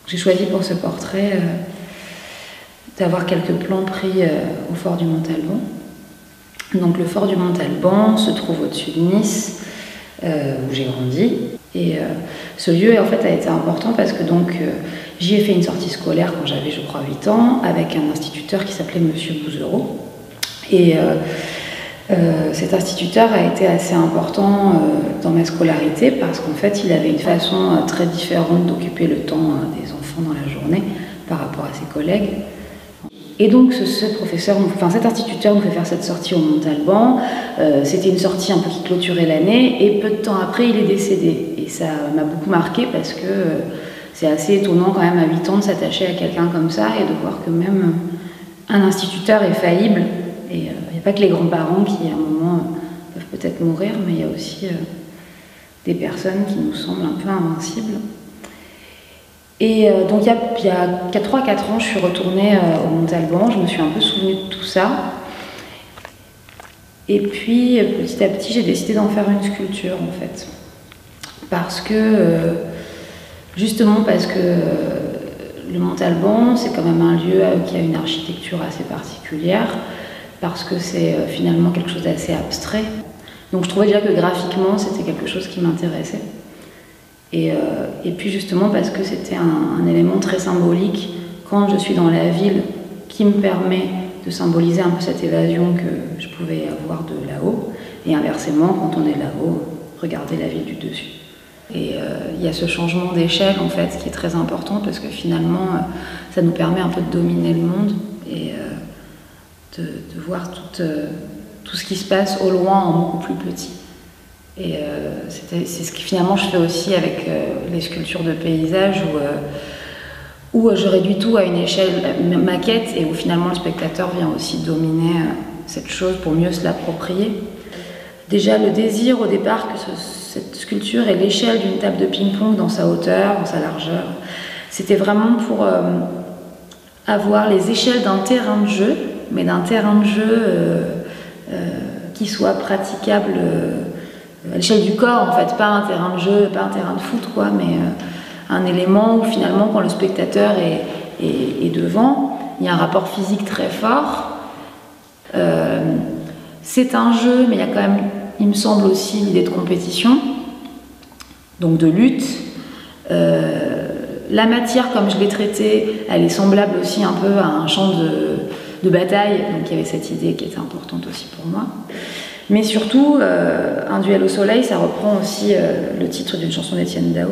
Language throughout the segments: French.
J'ai choisi pour ce portrait d'avoir quelques plans pris au fort du Montalban. Donc le fort du Montalban se trouve au-dessus de Nice, où j'ai grandi. Et ce lieu en fait a été important parce que j'y ai fait une sortie scolaire quand j'avais je crois 8 ans avec un instituteur qui s'appelait Monsieur Bouzereau. Et cet instituteur a été assez important dans ma scolarité parce qu'en fait il avait une façon très différente d'occuper le temps des enfants dans la journée par rapport à ses collègues. Et donc cet instituteur nous fait faire cette sortie au Montalban. C'était une sortie un peu qui clôturait l'année et peu de temps après il est décédé. Et ça m'a beaucoup marqué parce que c'est assez étonnant quand même à 8 ans de s'attacher à quelqu'un comme ça et de voir que même un instituteur est faillible. Et il n'y a pas que les grands-parents qui à un moment peuvent peut-être mourir, mais il y a aussi des personnes qui nous semblent un peu invincibles. Et donc il y a 3-4 ans, je suis retournée au Montalban, je me suis un peu souvenue de tout ça. Et puis petit à petit, j'ai décidé d'en faire une sculpture en fait. Justement parce que le Montalban, c'est quand même un lieu qui a une architecture assez particulière, parce que c'est finalement quelque chose d'assez abstrait. Donc je trouvais déjà que graphiquement, c'était quelque chose qui m'intéressait. Et puis justement parce que c'était un élément très symbolique quand je suis dans la ville qui me permet de symboliser un peu cette évasion que je pouvais avoir de là-haut et inversement quand on est là-haut, regarder la ville du dessus. Et il y a ce changement d'échelle en fait qui est très important parce que finalement ça nous permet un peu de dominer le monde et de voir tout ce qui se passe au loin en beaucoup plus petit. Et c'est ce que finalement je fais aussi avec les sculptures de paysage où je réduis tout à une échelle maquette et où finalement le spectateur vient aussi dominer cette chose pour mieux se l'approprier. Déjà le désir au départ que cette sculpture ait l'échelle d'une table de ping-pong dans sa hauteur, dans sa largeur, c'était vraiment pour avoir les échelles d'un terrain de jeu, mais d'un terrain de jeu qui soit praticable à l'échelle du corps en fait, pas un terrain de jeu, pas un terrain de foot quoi, mais un élément où finalement quand le spectateur est devant, il y a un rapport physique très fort. C'est un jeu, mais il y a quand même, il me semble aussi l'idée de compétition, donc de lutte. La matière, comme je l'ai traitée, elle est semblable aussi un peu à un champ de bataille, donc il y avait cette idée qui était importante aussi pour moi. Mais surtout, Un duel au soleil, ça reprend aussi le titre d'une chanson d'Étienne Dao.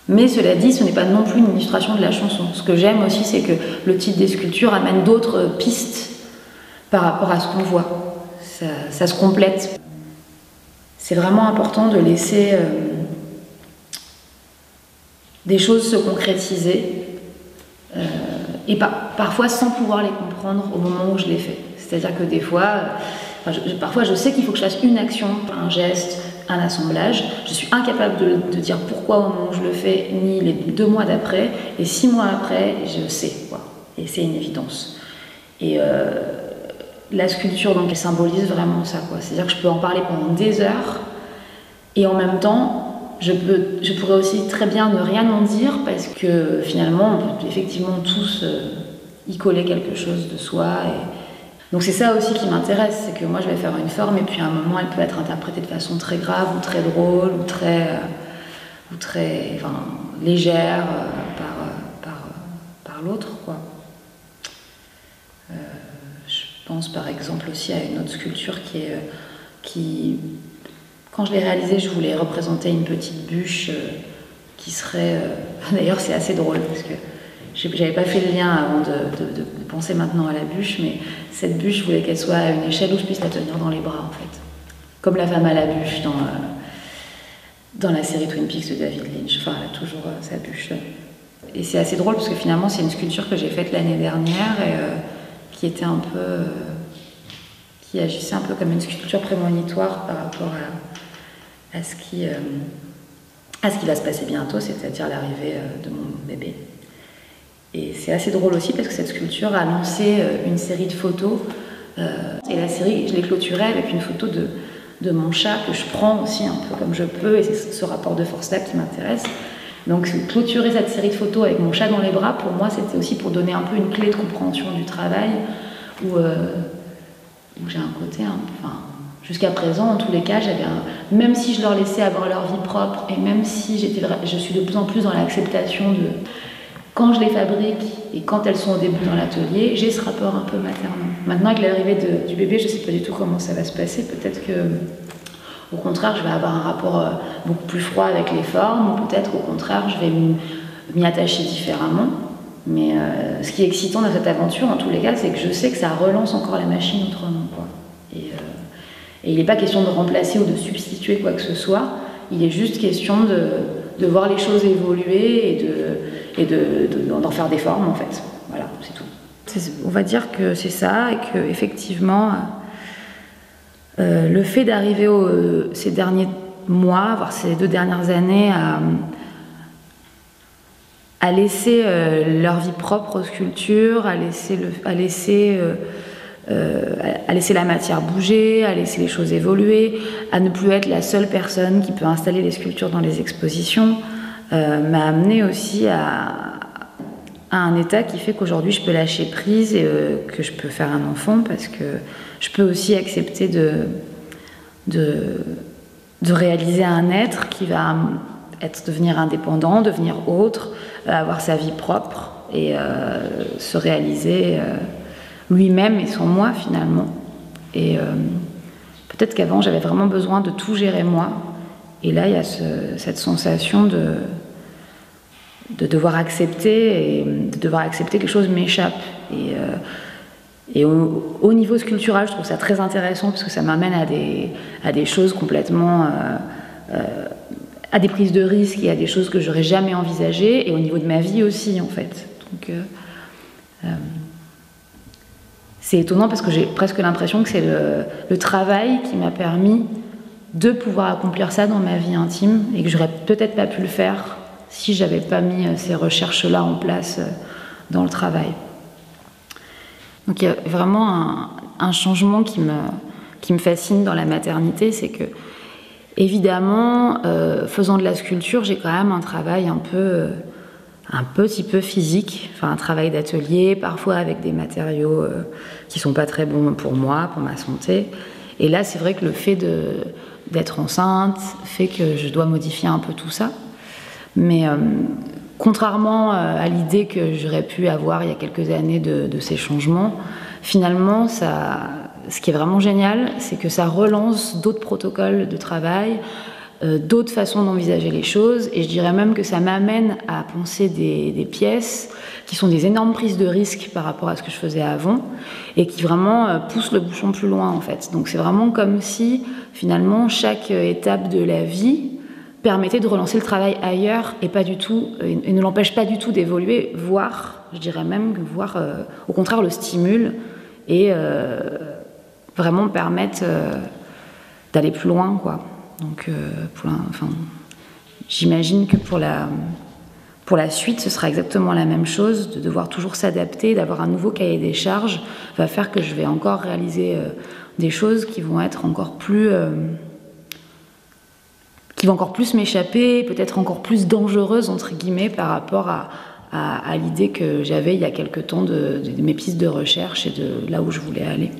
Mais cela dit, ce n'est pas non plus une illustration de la chanson. Ce que j'aime aussi, c'est que le titre des sculptures amène d'autres pistes par rapport à ce qu'on voit. Ça se complète. C'est vraiment important de laisser des choses se concrétiser et parfois sans pouvoir les comprendre au moment où je les fais. C'est-à-dire que des fois, parfois je sais qu'il faut que je fasse une action, un geste, un assemblage. Je suis incapable de dire pourquoi au moment où je le fais, ni les 2 mois d'après. Et 6 mois après, je sais, quoi. Et c'est une évidence. Et la sculpture, donc, elle symbolise vraiment ça, quoi. C'est-à-dire que je peux en parler pendant des heures. Et en même temps, je pourrais aussi très bien ne rien en dire parce que finalement, on peut effectivement tous y coller quelque chose de soi. Donc c'est ça aussi qui m'intéresse, c'est que moi je vais faire une forme et puis à un moment elle peut être interprétée de façon très grave ou très drôle ou très légère par l'autre, quoi. Je pense par exemple aussi à une autre sculpture qui quand je l'ai réalisée, je voulais représenter une petite bûche qui serait... D'ailleurs c'est assez drôle parce que j'avais pas fait le lien avant de penser maintenant à la bûche, mais cette bûche, je voulais qu'elle soit à une échelle où je puisse la tenir dans les bras, en fait. Comme la femme à la bûche dans la série Twin Peaks de David Lynch. Enfin, elle a toujours sa bûche. Et c'est assez drôle parce que finalement, c'est une sculpture que j'ai faite l'année dernière et qui était un peu... qui agissait un peu comme une sculpture prémonitoire par rapport à ce qui va se passer bientôt, c'est-à-dire l'arrivée de mon bébé. Et c'est assez drôle aussi parce que cette sculpture a lancé une série de photos et la série, je l'ai clôturée avec une photo de mon chat que je prends aussi un peu comme je peux et c'est ce rapport de force-là qui m'intéresse. Donc clôturer cette série de photos avec mon chat dans les bras, pour moi, c'était aussi pour donner un peu une clé de compréhension du travail, où j'ai un côté, enfin, jusqu'à présent, en tous les cas, même si je leur laissais avoir leur vie propre, et même si je suis de plus en plus dans l'acceptation de quand je les fabrique et quand elles sont au début dans l'atelier, j'ai ce rapport un peu maternel. Maintenant, avec l'arrivée du bébé, je ne sais pas du tout comment ça va se passer. Peut-être que, au contraire, je vais avoir un rapport beaucoup plus froid avec les formes, ou peut-être au contraire, je vais m'y attacher différemment. Mais ce qui est excitant dans cette aventure, en tous les cas, c'est que je sais que ça relance encore la machine autrement, quoi. Et il n'est pas question de remplacer ou de substituer quoi que ce soit. Il est juste question de voir les choses évoluer et d'en faire des formes, en fait. Voilà, c'est tout. On va dire que c'est ça, et qu'effectivement, le fait d'arriver ces derniers mois, voire ces 2 dernières années, à laisser leur vie propre aux sculptures, à laisser la matière bouger, à laisser les choses évoluer, à ne plus être la seule personne qui peut installer les sculptures dans les expositions, m'a amené aussi à un état qui fait qu'aujourd'hui je peux lâcher prise et que je peux faire un enfant, parce que je peux aussi accepter de réaliser un être qui va devenir indépendant, devenir autre, avoir sa vie propre et se réaliser lui-même et son moi finalement. Et peut-être qu'avant j'avais vraiment besoin de tout gérer moi, et là il y a cette sensation de devoir accepter, et de devoir accepter que quelque chose m'échappe. Et au niveau sculptural, je trouve ça très intéressant, parce que ça m'amène à des choses complètement à des prises de risques et à des choses que j'aurais jamais envisagées, et au niveau de ma vie aussi, en fait. Donc c'est étonnant, parce que j'ai presque l'impression que c'est le travail qui m'a permis de pouvoir accomplir ça dans ma vie intime, et que j'aurais peut-être pas pu le faire si j'avais pas mis ces recherches-là en place dans le travail. Donc il y a vraiment un changement qui me fascine dans la maternité, c'est que, évidemment, faisant de la sculpture, j'ai quand même un travail un petit peu physique, enfin un travail d'atelier, parfois avec des matériaux qui sont pas très bons pour moi, pour ma santé. Et là, c'est vrai que le fait d'être enceinte fait que je dois modifier un peu tout ça. Mais contrairement à l'idée que j'aurais pu avoir il y a quelques années de ces changements, finalement, ce qui est vraiment génial, c'est que ça relance d'autres protocoles de travail, d'autres façons d'envisager les choses, et je dirais même que ça m'amène à penser des pièces qui sont des énormes prises de risques par rapport à ce que je faisais avant, et qui vraiment poussent le bouchon plus loin, en fait. Donc c'est vraiment comme si, finalement, chaque étape de la vie permettait de relancer le travail ailleurs, et pas du tout, et ne l'empêche pas du tout d'évoluer, voire, je dirais même, au contraire, le stimule, et vraiment permettre d'aller plus loin, quoi. Donc, j'imagine que pour la suite, ce sera exactement la même chose, de devoir toujours s'adapter, d'avoir un nouveau cahier des charges, va faire que je vais encore réaliser des choses qui vont être encore plus m'échapper, peut-être encore plus dangereuses, entre guillemets, par rapport à l'idée que j'avais il y a quelque temps de mes pistes de recherche et de là où je voulais aller.